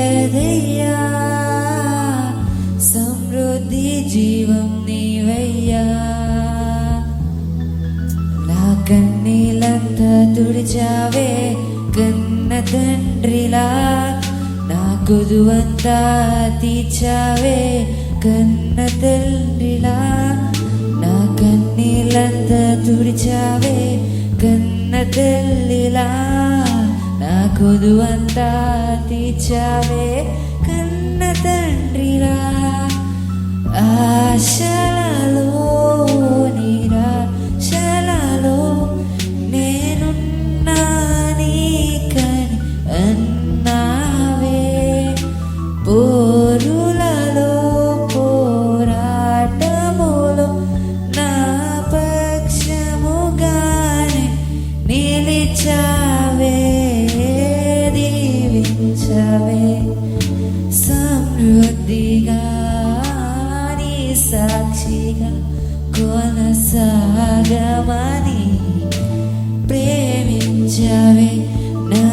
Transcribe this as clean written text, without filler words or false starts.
లేదయ్యా, సమృద్ధి జీవం నీవయ్యా. నా కన్నీలంతా తుడిచావే కన్న తండ్రిలా, నా కొదువంతా తీర్చావే కన్న తండ్రిలా. నా కన్నీలంతా తుడిచావే కన్న తల్లిలా, నా కొదువంతా తీర్చావే కన్న తండ్రిలా. ఆశలలో నిరాశలలో నేనున్నా నీకని అన్నావే, పోరులలో పోరాటములో నా పక్షముగానే నిలిచావే, దీవించవే సమృద్ధిగా నీ సాక్షిగా కొనసాగమని ప్రేమించవే. నా